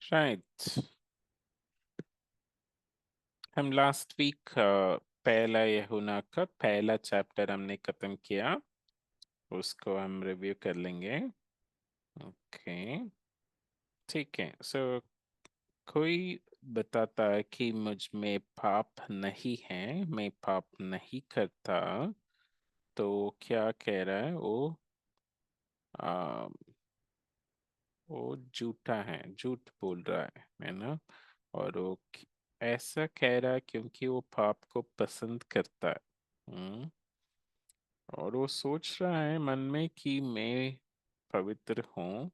Right. हम last week पहला यूहन्ना का पहला चैप्टर हमने खत्म किया, उसको हम रिव्यू कर लेंगे। ओके, ठीक है। सो कोई बताता है कि मुझ में पाप नहीं है, मैं पाप नहीं करता, तो क्या कह रहा है वो? आ, वो झूठा है, झूठ बोल रहा है ना। और वो ऐसा कह रहा है क्योंकि वो पाप को पसंद करता है। और वो सोच रहा है मन में कि मैं पवित्र हूँ,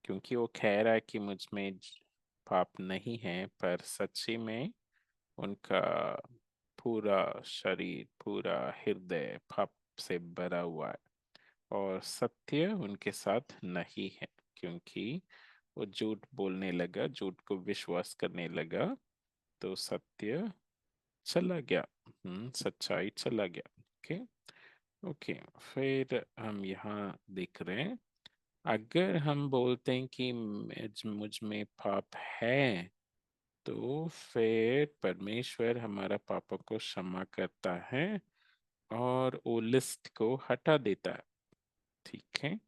क्योंकि वो कह रहा है कि मुझ में पाप नहीं है, पर सच्ची में उनका पूरा शरीर, पूरा हृदय पाप से भरा हुआ है। और सत्य उनके साथ नहीं है, क्योंकि वो झूठ बोलने लगा, झूठ को विश्वास करने लगा, तो सत्य चला गया। सच्चाई चला गया। ओके। ओके, फिर हम यहाँ देख रहे हैं, अगर हम बोलते हैं कि मुझ में पाप है, तो फिर परमेश्वर हमारा पापों को क्षमा करता है और वो लिस्ट को हटा देता है। ठीक है,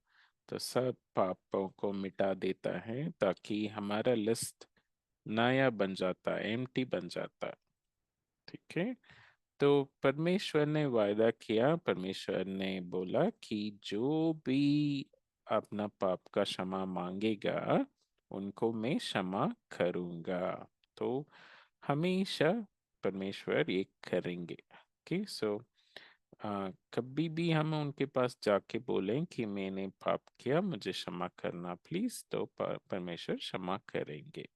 तो सब पापों को मिटा देता है, ताकि हमारा लिस्ट नया बन जाता है, एम्प्टी बन जाता है। ठीक है, तो परमेश्वर ने वायदा किया, परमेश्वर ने बोला कि जो भी अपना पाप का क्षमा मांगेगा, उनको मैं क्षमा करूंगा। तो हमेशा परमेश्वर ये करेंगे। ओके, सो कभी भी हम उनके पास जाके बोलें कि मैंने पाप किया, मुझे क्षमा करना प्लीज, तो परमेश्वर क्षमा करेंगे।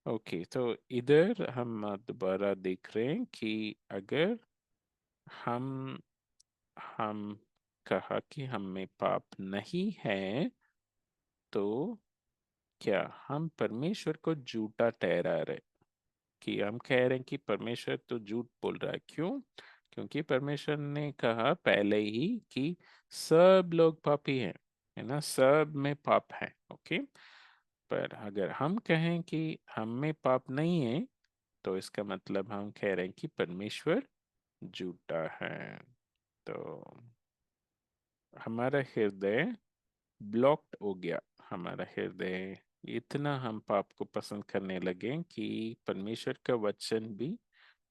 ओके, तो इधर हम दोबारा देख रहे हैं कि अगर हम हम कहा कि हम में पाप नहीं है, तो क्या हम परमेश्वर को झूठा ठहरा रहे? कि हम कह रहे हैं कि परमेश्वर तो झूठ बोल रहा है। क्यों? क्योंकि परमेश्वर ने कहा पहले ही कि सब लोग पापी हैं, है ना, सब में पाप है। ओके, पर अगर हम कहें कि हम में पाप नहीं है, तो इसका मतलब हम कह रहे हैं कि परमेश्वर झूठा है। तो हमारा हृदय ब्लॉक्ड हो गया। हमारा हृदय, इतना हम पाप को पसंद करने लगे कि परमेश्वर का वचन भी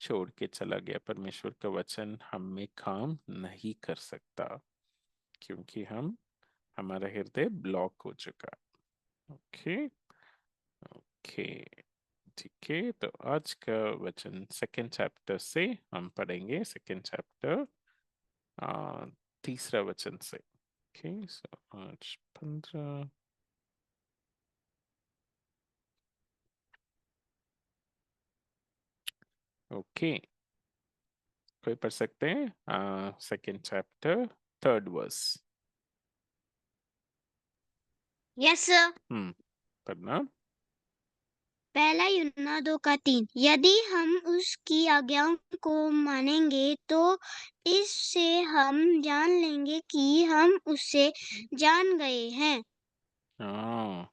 छोड़ के चला गया। परमेश्वर का वचन हम में काम नहीं कर सकता, क्योंकि हमारा हृदय ब्लॉक हो चुका। ओके। ओके, ठीक है। तो आज का वचन सेकंड चैप्टर से हम पढ़ेंगे, सेकंड चैप्टर तीसरा वचन से। ओके, सो आज 15। ओके, कोई पढ़ सकते हैं second chapter third verse? Yes sir. पढ़ना। पहला यूहन्ना 2:3, यदि हम उसकी आज्ञाओं को मानेंगे तो इससे हम जान लेंगे कि हम उसे जान गए हैं। हाँ,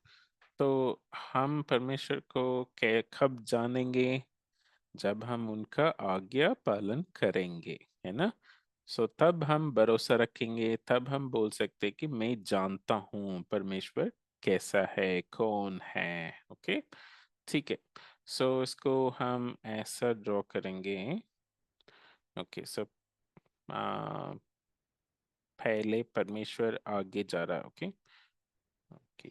तो हम परमेश्वर को कब जानेंगे? जब हम उनका आज्ञा पालन करेंगे, है ना। सो तब हम भरोसा रखेंगे, तब हम बोल सकते हैं कि मैं जानता हूँ परमेश्वर कैसा है, कौन है। ओके, ठीक है। सो इसको हम ऐसा ड्रॉ करेंगे। ओके, सो पहले परमेश्वर आगे जा रहा है। ओके। ओके।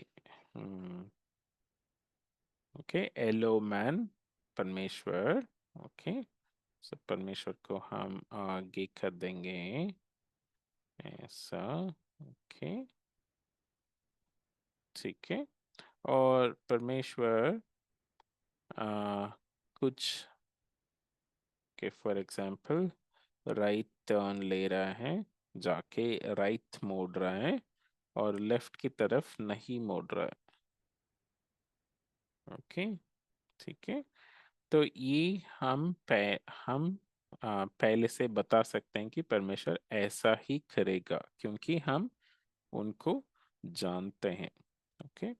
ओके, एलो मैन, परमेश्वर। ओके, सो परमेश्वर को हम आगे कर देंगे ऐसा। ओके, ठीक है। और परमेश्वर कुछ के फॉर एग्जांपल राइट टर्न ले रहा है, जाके राइट मोड़ रहा है, और लेफ्ट की तरफ नहीं मोड़ रहा है। ओके, ठीक है। तो ये हम पहले से बता सकते हैं कि परमेश्वर ऐसा ही करेगा, क्योंकि हम उनको जानते हैं। ओके,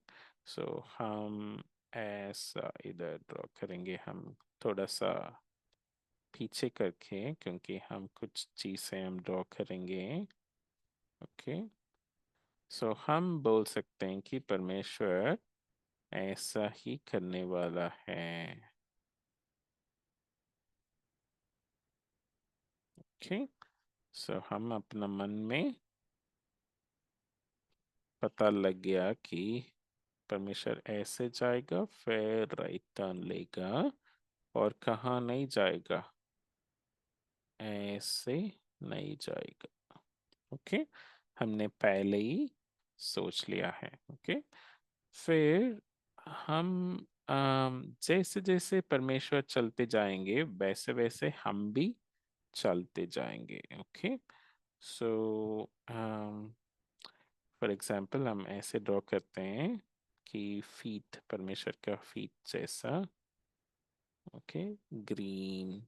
सो हम ऐसा इधर ड्रॉ करेंगे हम, थोड़ा सा पीछे करके, क्योंकि हम कुछ चीजें हम ड्रॉ करेंगे। ओके, सो हम बोल सकते हैं कि परमेश्वर ऐसा ही करने वाला है। ओके, सो हम अपना मन में पता लग गया कि परमेश्वर ऐसे जाएगा, फिर राइट टर्न लेगा, और कहाँ नहीं जाएगा, ऐसे नहीं जाएगा। ओके, हमने पहले ही सोच लिया है। ओके, फिर हम जैसे जैसे परमेश्वर चलते जाएंगे, वैसे वैसे हम भी चलते जाएंगे। ओके, सो फॉर एग्जाम्पल हम ऐसे ड्रॉ करते हैं कि फीट, परमेश्वर का फीट जैसा। ओके, ग्रीन,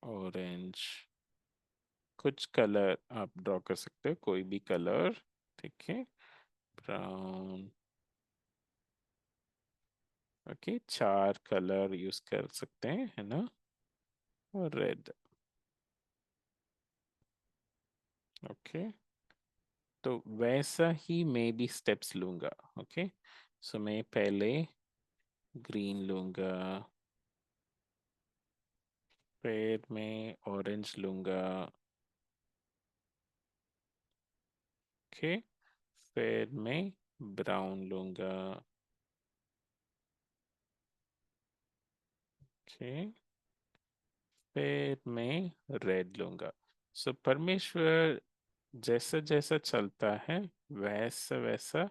ऑरेंज, कुछ कलर आप ड्रॉ कर सकते हो, कोई भी कलर। ठीक है, ब्राउन। ओके, 4 कलर यूज कर सकते हैं, है ना, और रेड। ओके, तो वैसा ही मैं भी स्टेप्स लूंगा। ओके, सो मैं पहले ग्रीन लूंगा, फिर मैं ऑरेंज लूंगा। ओके, फिर मैं ब्राउन लूंगा। ओके, फिर मैं रेड लूंगा। सो परमेश्वर जैसा जैसा चलता है, वैसा वैसा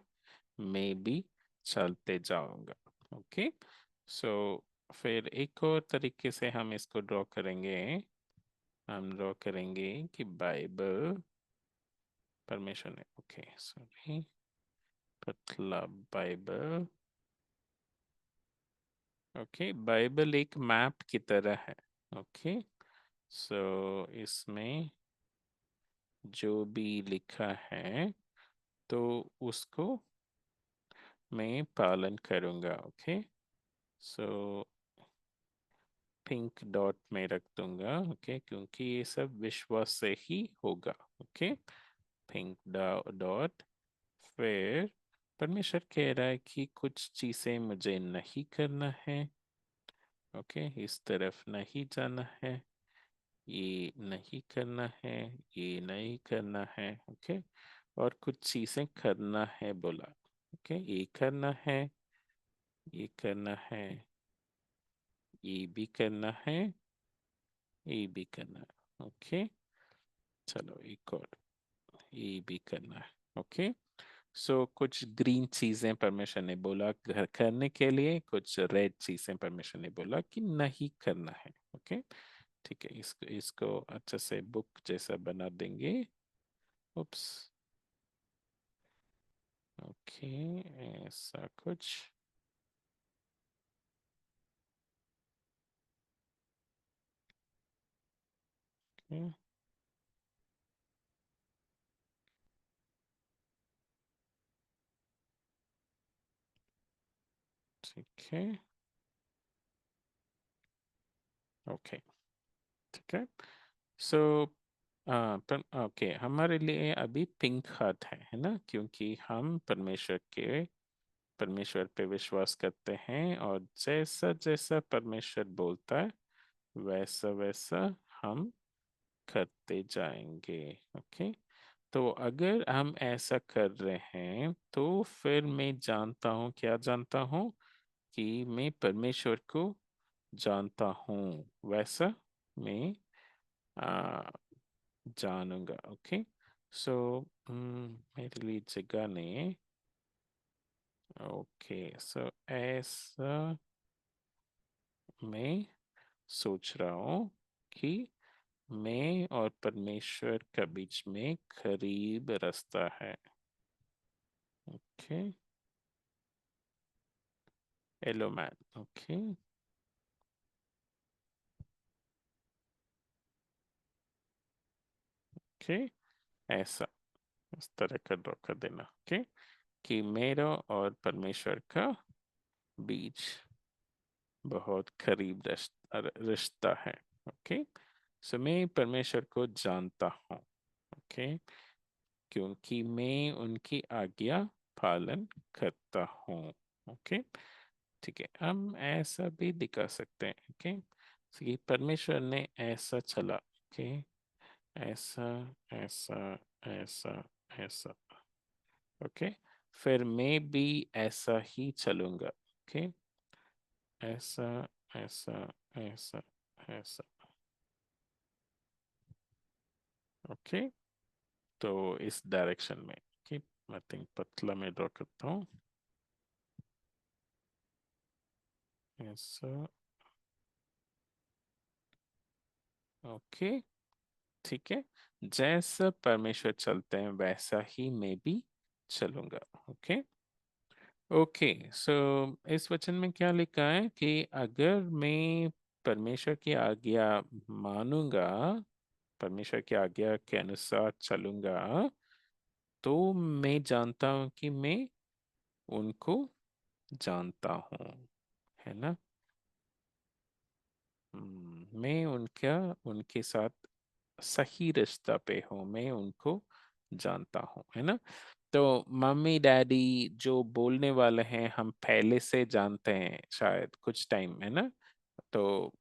मैं भी चलते जाऊंगा। ओके, सो फिर एक और तरीके से हम इसको ड्रॉ करेंगे। हम ड्रॉ करेंगे कि बाइबल परमेश्वर ने, ओके सॉरी, पतला बाइबल। ओके, बाइबल एक मैप की तरह है। ओके, सो इसमें जो भी लिखा है, तो उसको मैं पालन करूंगा। ओके, सो पिंक डॉट में रख दूंगा। ओके, क्योंकि ये सब विश्वास से ही होगा। Okay, pink dot. फिर परमेश्वर कह रहा है कि कुछ चीजें मुझे नहीं करना है। ओके, इस तरफ नहीं जाना है, ये नहीं करना है, ये नहीं करना है। ओके, और कुछ चीजें करना है बोला। ओके, ये करना है, ये करना है, ये भी करना है, ये भी करना है। ओके, चलो एक और, ये भी करना है। ओके, सो कुछ ग्रीन चीजें परमेश्वर ने बोला घर करने के लिए, कुछ रेड चीजें परमेश्वर ने बोला कि नहीं करना है। ओके, ठीक है, इसको इसको अच्छे से बुक जैसा बना देंगे। उप्स, ओके, ऐसा कुछ। ओके, ठीक है, ओके, ठीक है, सो पर ओके, हमारे लिए अभी पिंक हार्ट है ना, क्योंकि हम परमेश्वर पे विश्वास करते हैं, और जैसा जैसा परमेश्वर बोलता है, वैसा वैसा हम करते जाएंगे। ओके, तो अगर हम ऐसा कर रहे हैं, तो फिर मैं जानता हूँ, क्या जानता हूँ, कि मैं परमेश्वर को जानता हूँ, वैसा मैं आ, जानूंगा। ओके, सो मेरे लिए जगह नहीं। ओके, सो ऐसा मैं सोच रहा हूँ कि मैं और परमेश्वर के बीच में करीब रास्ता है। Okay, hello man. Okay, okay, ऐसा इस तरह का ड्रॉ कर देना। ओके, कि मेरा और परमेश्वर का बीच बहुत करीब रिश्ता है। ओके, सो मैं परमेश्वर को जानता हूँ। ओके, क्योंकि मैं उनकी आज्ञा पालन करता हूँ। ओके, ठीक है, हम ऐसा भी दिखा सकते हैं। ओके, कि परमेश्वर ने ऐसा चला। ओके, ऐसा, ऐसा, ऐसा, ऐसा। ओके, फिर मैं भी ऐसा ही चलूंगा। ओके, ऐसा, ऐसा, ऐसा, ऐसा। ओके, तो इस डायरेक्शन में। ओके, मैं थिंक पतला में ड्रॉ करता हूँ। ऐसा। ओके, ठीक है, जैसा परमेश्वर चलते हैं वैसा ही मैं भी चलूंगा। ओके, ओके, सो इस वचन में क्या लिखा है कि अगर मैं परमेश्वर की आज्ञा मानूंगा, परमेश्वर की आज्ञा के अनुसार चलूंगा, तो मैं जानता हूं कि मैं उनको जानता हूँ, है ना। मैं उनका उनके साथ सही रिश्ता पे हूँ, मैं उनको जानता हूँ, है ना। तो मम्मी डैडी जो बोलने वाले हैं हम पहले से जानते हैं शायद कुछ टाइम, है ना। तो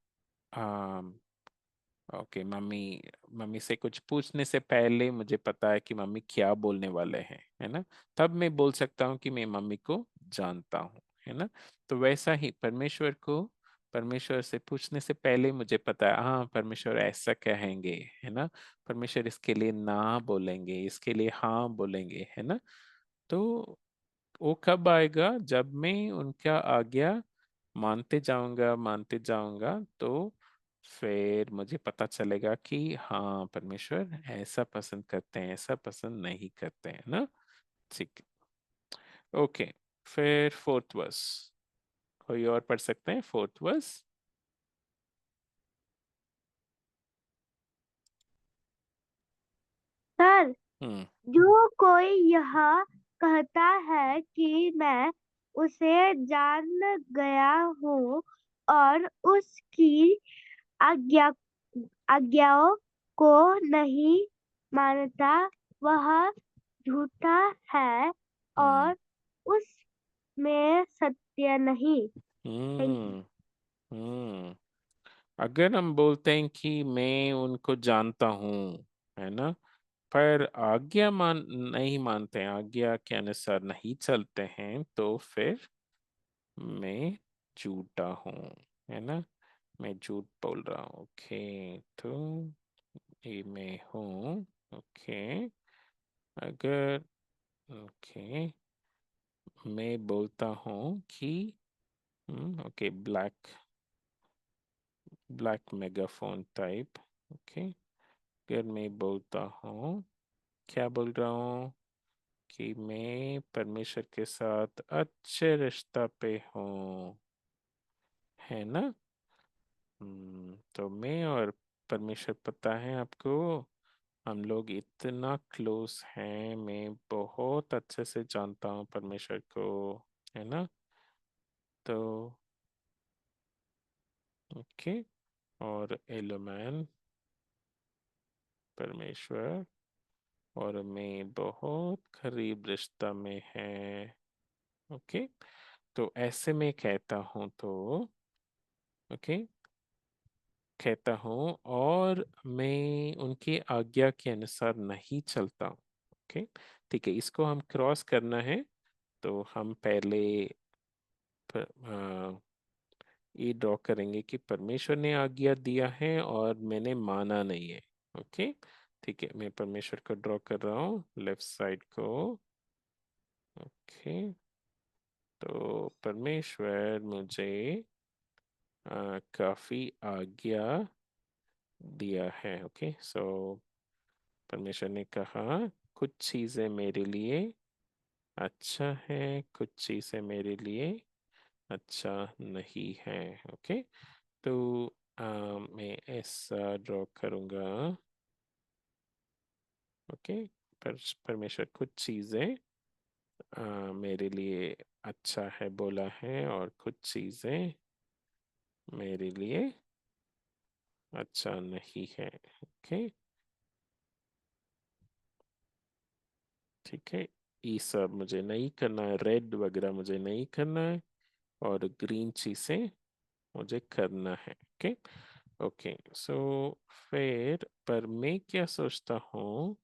ओके, मम्मी मम्मी से कुछ पूछने से पहले मुझे पता है कि मम्मी क्या बोलने वाले हैं, है ना। तब मैं बोल सकता हूँ कि मैं मम्मी को जानता हूँ, है ना। तो वैसा ही परमेश्वर से पूछने से पहले मुझे पता है, हाँ परमेश्वर ऐसा कहेंगे, है ना। परमेश्वर इसके लिए ना बोलेंगे, इसके लिए हाँ बोलेंगे, है ना। तो वो कब आएगा, जब मैं उनका आज्ञा मानते जाऊंगा, तो फिर मुझे पता चलेगा कि हाँ परमेश्वर ऐसा पसंद करते हैं, ऐसा पसंद नहीं करते हैं ना। ठीक, ओके, फिर फोर्थ वर्स कोई और पढ़ सकते हैं, फोर्थ वर्स। सर, हम्म, जो कोई यह कहता है कि मैं उसे जान गया हूँ और उसकी आज्ञा आज्ञाओं को नहीं मानता, वह झूठा है हम्म, और उसमें सत्य नहीं। Thank you. हम्म, हम्म। अगर हम बोलते हैं कि मैं उनको जानता हूँ, है ना, पर आज्ञा नहीं मानते हैं, आज्ञा के अनुसार नहीं चलते हैं, तो फिर मैं झूठा हूँ, है ना। मैं झूठ बोल रहा हूँ। ओके, तो ये मैं हूँ। ओके, अगर ओके मैं बोलता हूँ कि okay, black black megaphone type. Okay, अगर मैं बोलता हूँ, क्या बोल रहा हूँ कि मैं परमेश्वर के साथ अच्छे रिश्ता पे हूँ, है ना। तो मैं और परमेश्वर, पता है आपको, हम लोग इतना क्लोज हैं, मैं बहुत अच्छे से जानता हूँ परमेश्वर को, है ना। तो ओके, और एलोमैन परमेश्वर और मैं बहुत करीब रिश्ता में है। ओके, तो ऐसे में कहता हूँ, तो ओके कहता हूँ और मैं उनकी आज्ञा के अनुसार नहीं चलता हूँ। ओके, ठीक है, इसको हम क्रॉस करना है, तो हम पहले ये ड्रॉ करेंगे कि परमेश्वर ने आज्ञा दिया है और मैंने माना नहीं है। ओके, ठीक है, मैं परमेश्वर को ड्रॉ कर रहा हूँ लेफ्ट साइड को। ओके, तो परमेश्वर मुझे काफी आज्ञा दिया है। ओके, सो परमेश्वर ने कहा कुछ चीजें मेरे लिए अच्छा है, कुछ चीजें मेरे लिए अच्छा नहीं है। ओके, तो मैं ऐसा ड्रॉ करूंगा। ओके, पर परमेश्वर कुछ चीजें मेरे लिए अच्छा है बोला है और कुछ चीजें मेरे लिए अच्छा नहीं है। ओके, ठीक है। ये सब मुझे नहीं करना है, रेड वगैरह मुझे नहीं करना है, और ग्रीन चीजें मुझे करना है। Okay, okay. सो फिर पर मैं क्या सोचता हूँ,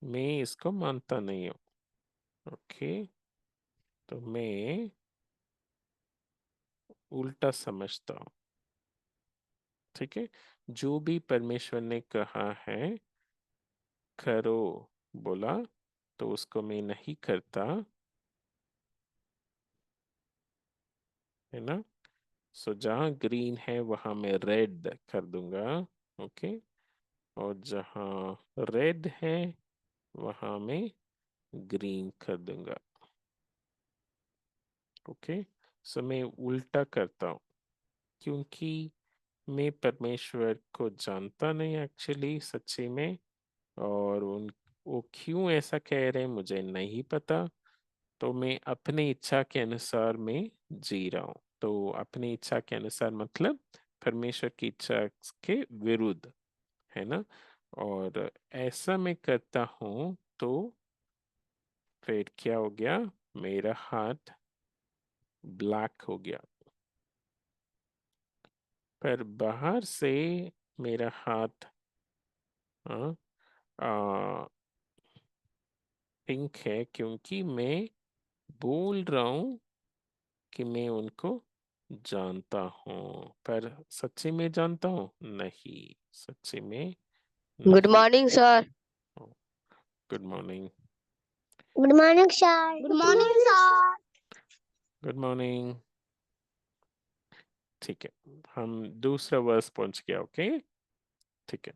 मैं इसको मानता नहीं हूँ। ओके, तो मैं उल्टा समझता हूँ। ठीक है, जो भी परमेश्वर ने कहा है करो बोला, तो उसको मैं नहीं करता, है ना। सो जहाँ ग्रीन है वहां मैं रेड कर दूंगा। ओके, और जहाँ रेड है वहां मैं ग्रीन कर दूंगा। ओके, सो मैं उल्टा करता हूँ, क्योंकि मैं परमेश्वर को जानता नहीं एक्चुअली सच्ची में, और उन वो क्यों ऐसा कह रहे हैं मुझे नहीं पता। तो मैं अपनी इच्छा के अनुसार मैं जी रहा हूँ। तो अपनी इच्छा के अनुसार मतलब परमेश्वर की इच्छा के विरुद्ध, है ना। और ऐसा मैं करता हूँ तो फिर क्या हो गया, मेरा हाथ ब्लैक हो गया। पर बाहर से मेरा हाथ हाँ, पिंक है, क्योंकि मैं बोल रहा हूँ कि मैं उनको जानता हूँ, पर सच्ची में जानता हूँ नहीं, सच्ची में गुड नहीं। Morning sir. Good morning. Good morning sir. Good morning sir. Good morning. ठीक है, हम दूसरा वर्स पहुंच गया। ओके, ठीक है।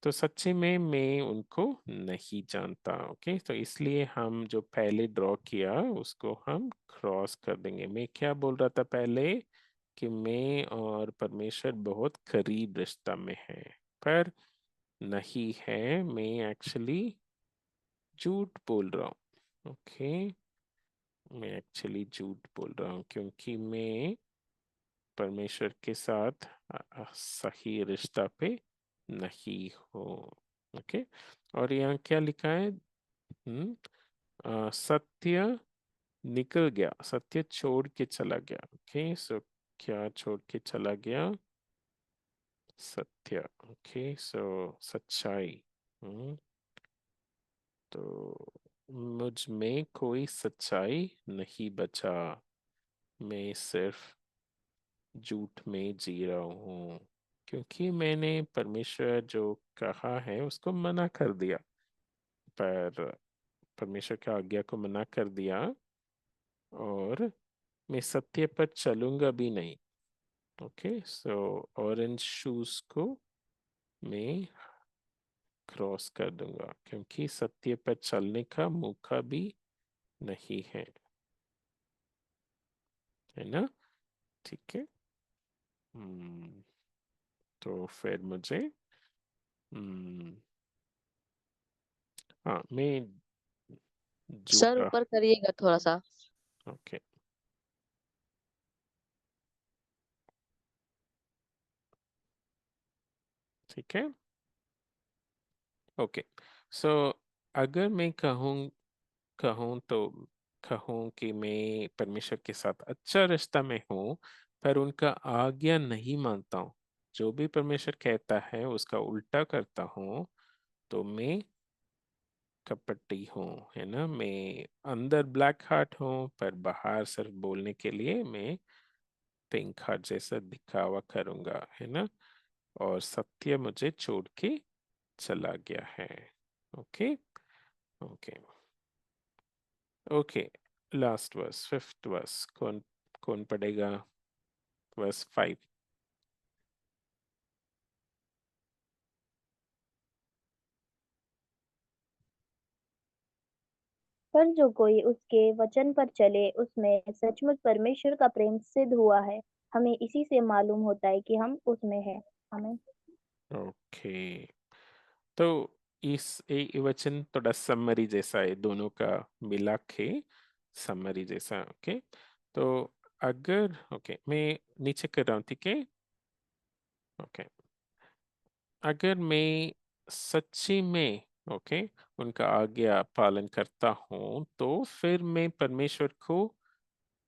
तो सच्ची में मैं उनको नहीं जानता। ओके, तो इसलिए हम जो पहले ड्रॉ किया उसको हम क्रॉस कर देंगे। मैं क्या बोल रहा था पहले, कि मैं और परमेश्वर बहुत करीब रिश्ता में है, पर नहीं है, मैं एक्चुअली झूठ बोल रहा हूँ। ओके, मैं एक्चुअली झूठ बोल रहा हूँ, क्योंकि मैं परमेश्वर के साथ सही रिश्ता पे नहीं हूँ। ओके, और यहाँ क्या लिखा है, सत्य निकल गया, सत्य छोड़ के चला गया। ओके, सो क्या छोड़ के चला गया, सत्य। ओके, सो सच्चाई। हम्म, तो मुझ में कोई सच्चाई नहीं बचा, मैं सिर्फ झूठ में जी रहा हूँ, क्योंकि मैंने परमेश्वर जो कहा है उसको मना कर दिया। पर परमेश्वर की आज्ञा को मना कर दिया, और मैं सत्य पर चलूंगा भी नहीं। ओके, सो ऑरेंज शूज को मैं क्रॉस कर दूंगा, क्योंकि सत्य पर चलने का मौका भी नहीं है ना। ठीक है। हम्म, तो फिर मुझे हम्म, हाँ, मैं सर झूठा। ऊपर करिएगा थोड़ा सा। ओके, ठीक है। ओके, सो अगर मैं कहूँ कहूँ तो कहूँ कि मैं परमेश्वर के साथ अच्छा रिश्ता में हूँ, पर उनका आज्ञा नहीं मानता हूँ, जो भी परमेश्वर कहता है उसका उल्टा करता हूँ, तो मैं कपटी हूँ, है ना। मैं अंदर ब्लैक हार्ट हूँ, पर बाहर सिर्फ बोलने के लिए मैं पिंक हार्ट जैसा दिखावा करूंगा, है ना। और सत्य मुझे छोड़ के चला गया है। Okay, okay, okay. Last verse, fifth verse, कौन कौन पढ़ेगा, वर्स 5। पर जो कोई उसके वचन पर चले उसमें सचमुच परमेश्वर का प्रेम सिद्ध हुआ है। हमें इसी से मालूम होता है कि हम उसमें हैं। हमें ओके, तो इस ये वचन थोड़ा समरी जैसा है, दोनों का मिला के। समरी जैसा। ओके, तो अगर मैं नीचे कर रहा हूँ, ठीक है। ओके, अगर मैं सच्ची में उनका आज्ञा पालन करता हूँ तो फिर मैं परमेश्वर को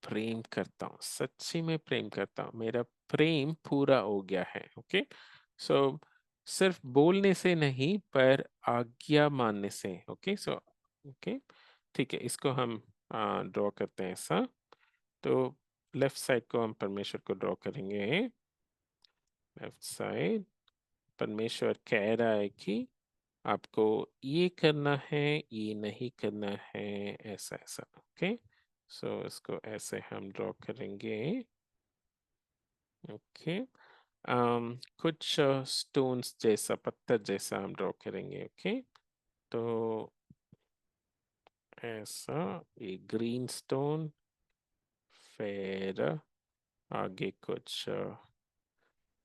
प्रेम करता हूँ, सच्ची में प्रेम करता हूँ, मेरा प्रेम पूरा हो गया है। ओके, सो सिर्फ बोलने से नहीं पर आज्ञा मानने से। ओके, सो ओके, ठीक है, इसको हम ड्रॉ करते हैं ऐसा। तो लेफ्ट साइड को हम परमेश्वर को ड्रॉ करेंगे। लेफ्ट साइड परमेश्वर कह रहा है कि आपको ये करना है, ये नहीं करना है, ऐसा ऐसा। ओके, सो इसको ऐसे हम ड्रॉ करेंगे। ओके, कुछ स्टोन्स जैसा, पत्थर जैसा हम ड्रॉ करेंगे। ओके, तो ऐसा एक ग्रीन स्टोन, फिर आगे कुछ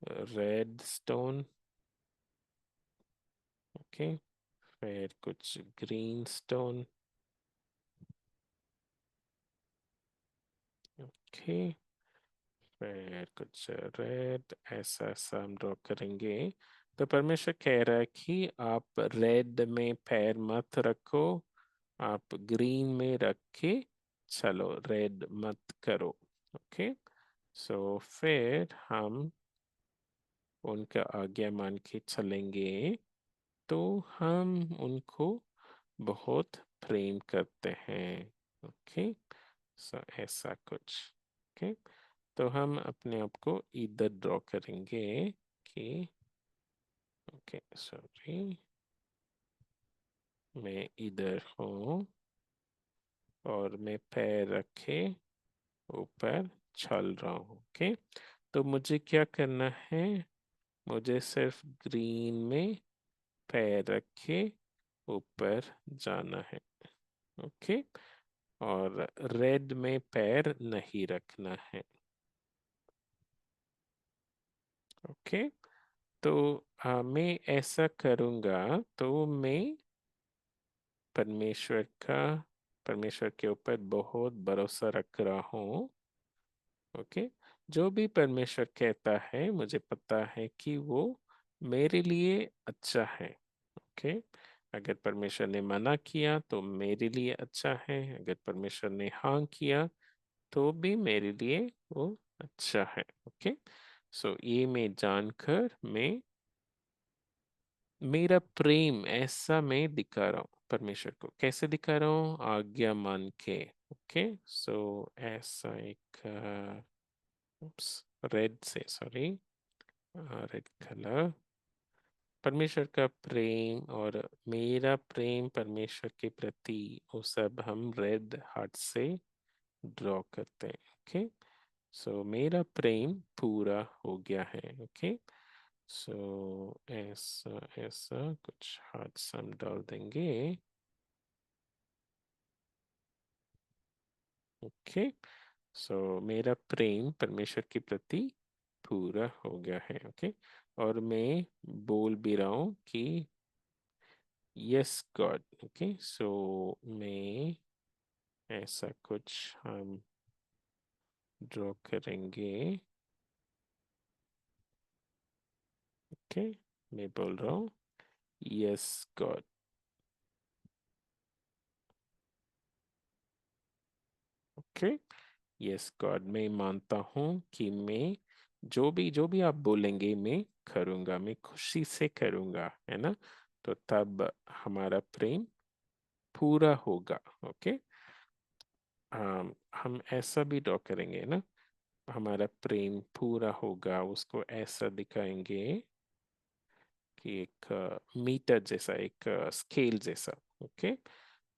रेड स्टोन। ओके, फिर कुछ ग्रीन स्टोन। ओके, फिर कुछ रेड, ऐसा ऐसा हम ड्रॉ करेंगे। तो परमेश्वर कह रहा है कि आप रेड में पैर मत रखो, आप ग्रीन में रख के चलो, रेड मत करो। ओके, सो फिर हम उनका आज्ञा मान के चलेंगे तो हम उनको बहुत प्रेम करते हैं। ओके, सो ऐसा कुछ। ओके, तो हम अपने आप को इधर ड्रॉ करेंगे कि ओके, सॉरी, मैं इधर हूँ और मैं पैर रखे ऊपर चल रहा हूँ। ओके, तो मुझे क्या करना है, मुझे सिर्फ ग्रीन में पैर रखे ऊपर जाना है। ओके, और रेड में पैर नहीं रखना है। ओके, तो मैं ऐसा करूँगा तो मैं परमेश्वर के ऊपर बहुत भरोसा रख रहा हूँ। ओके, जो भी परमेश्वर कहता है मुझे पता है कि वो मेरे लिए अच्छा है। ओके, अगर परमेश्वर ने मना किया तो मेरे लिए अच्छा है, अगर परमेश्वर ने हाँ किया तो भी मेरे लिए वो अच्छा है। ओके, सो ये मैं जानकर मैं मेरा प्रेम ऐसा मैं दिखा रहा हूँ परमेश्वर को। कैसे दिखा रहा हूँ, आज्ञा मान के। ओके, सो ऐसा एक रेड से, सॉरी, रेड कलर, परमेश्वर का प्रेम और मेरा प्रेम परमेश्वर के प्रति, वो सब हम रेड हार्ट से ड्रॉ करते हैं। ओके, सो मेरा प्रेम पूरा हो गया है। ओके, सो ऐसा ऐसा कुछ हार्ट्स हम डाल देंगे। ओके, सो मेरा प्रेम परमेश्वर के प्रति पूरा हो गया है। ओके, और मैं बोल भी रहा हूँ कि यस गॉड। ओके, सो मैं ऐसा कुछ हम ड्रॉ करेंगे। ओके, मैं बोल रहा हूँ yes God. Okay, yes God, मैं मानता हूँ कि मैं जो भी आप बोलेंगे मैं करूँगा, मैं खुशी से करूँगा, है ना। तो तब हमारा प्रेम पूरा होगा। ओके, हम ऐसा भी ड्रॉ करेंगे ना, हमारा प्रेम पूरा होगा, उसको ऐसा दिखाएंगे कि एक मीटर जैसा, एक स्केल जैसा। ओके,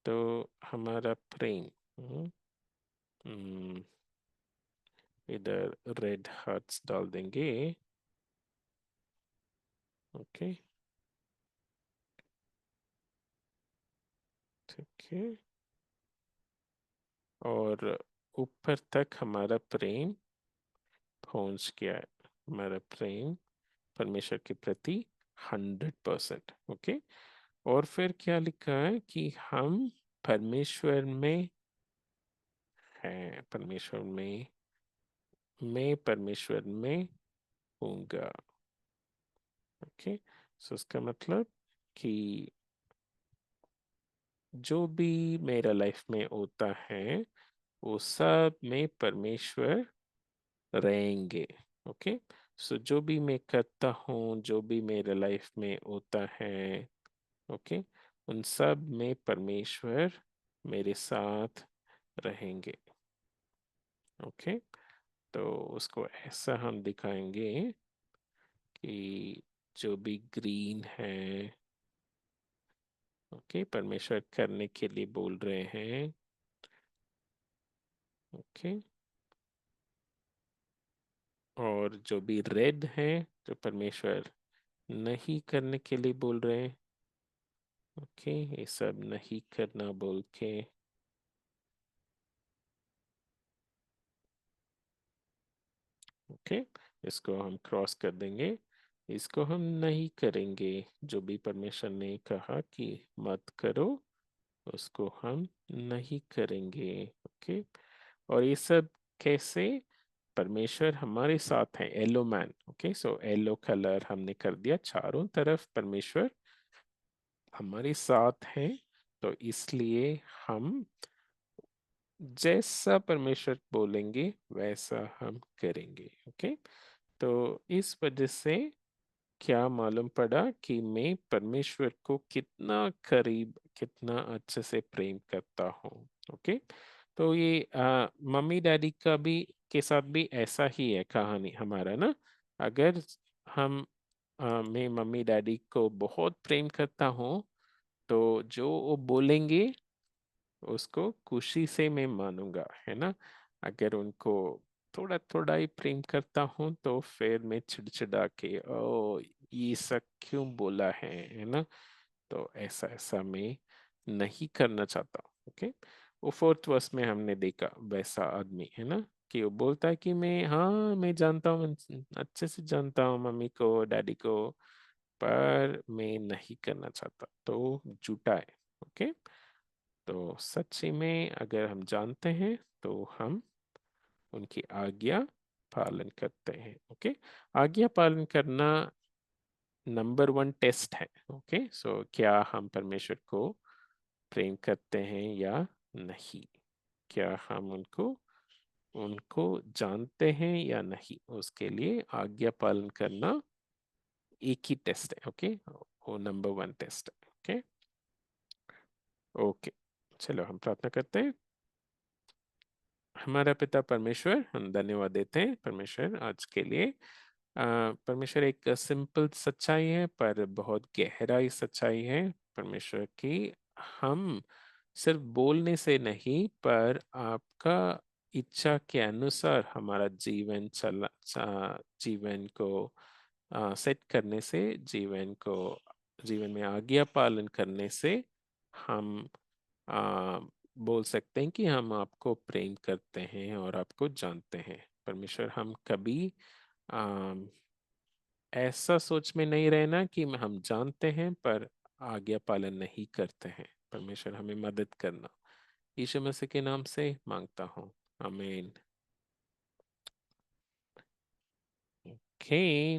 तो हमारा प्रेम हम्म, इधर रेड हार्ट्स डाल देंगे। ओके, ठीक है, और ऊपर तक हमारा प्रेम पहुंच गया है, हमारा प्रेम परमेश्वर के प्रति 100%। ओके, और फिर क्या लिखा है कि हम परमेश्वर में है परमेश्वर में, मैं परमेश्वर में हूँगा। ओके, सो इसका मतलब कि जो भी मेरा लाइफ में होता है वो सब में परमेश्वर रहेंगे। ओके, सो जो भी मैं करता हूँ, जो भी मेरे लाइफ में होता है, ओके, उन सब में परमेश्वर मेरे साथ रहेंगे। ओके, तो उसको ऐसा हम दिखाएंगे कि जो भी ग्रीन है, ओके, परमेश्वर करने के लिए बोल रहे हैं। ओके, और जो भी रेड है, जो परमेश्वर नहीं करने के लिए बोल रहे हैं, ओके, ये सब नहीं करना बोल के ओके, इसको हम क्रॉस कर देंगे, इसको हम नहीं करेंगे। जो भी परमेश्वर ने कहा कि मत करो, उसको हम नहीं करेंगे। ओके, और ये सब कैसे? परमेश्वर हमारे साथ है, yellow man. Okay, so yellow colour हमने कर दिया, चारों तरफ परमेश्वर हमारे साथ है, तो इसलिए हम जैसा परमेश्वर बोलेंगे वैसा हम करेंगे। ओके, तो इस वजह से क्या मालूम पड़ा कि मैं परमेश्वर को कितना करीब, कितना अच्छे से प्रेम करता हूँ। ओके, तो ये मम्मी डैडी का भी के साथ भी ऐसा ही है कहानी हमारा ना। अगर हम मैं मम्मी डैडी को बहुत प्रेम करता हूँ, तो जो वो बोलेंगे उसको खुशी से मैं मानूंगा, है ना। अगर उनको थोड़ा थोड़ा ही प्रेम करता हूँ तो फिर मैं चिड़चिड़ा के ओ ये सब क्यों बोला है ना। तो ऐसा ऐसा मैं नहीं करना चाहता। ओके, वो फोर्थ वर्स में हमने देखा वैसा आदमी, है ना, कि वो बोलता है कि मैं, हाँ मैं जानता हूँ, अच्छे से जानता हूँ मम्मी को डैडी को, पर मैं नहीं करना चाहता, तो झूठा है। ओके, तो सच्ची में अगर हम जानते हैं तो हम उनकी आज्ञा पालन करते हैं। ओके, आज्ञा पालन करना नंबर 1 टेस्ट है। ओके, सो क्या हम परमेश्वर को प्रेम करते हैं या नहीं, क्या हम उनको उनको जानते हैं या नहीं, उसके लिए आज्ञा पालन करना एक ही टेस्ट है। ओके, वो नंबर 1 टेस्ट है। ओके, ओके, चलो हम प्रार्थना करते हैं। हमारा पिता परमेश्वर, हम धन्यवाद देते हैं परमेश्वर आज के लिए। परमेश्वर एक सिंपल सच्चाई है पर बहुत गहराई सच्चाई है परमेश्वर की। हम सिर्फ बोलने से नहीं, पर आपका इच्छा के अनुसार हमारा जीवन को सेट करने से, जीवन में आज्ञा पालन करने से हम आ, बोल सकते हैं कि हम आपको प्रेम करते हैं और आपको जानते हैं। परमेश्वर, हम कभी आ, ऐसा सोच में नहीं रहना कि हम जानते हैं पर आज्ञा पालन नहीं करते हैं। परमेश्वर, हमें मदद करना, यीशु मसीह के नाम से मांगता हूँ, आमीन। ओके।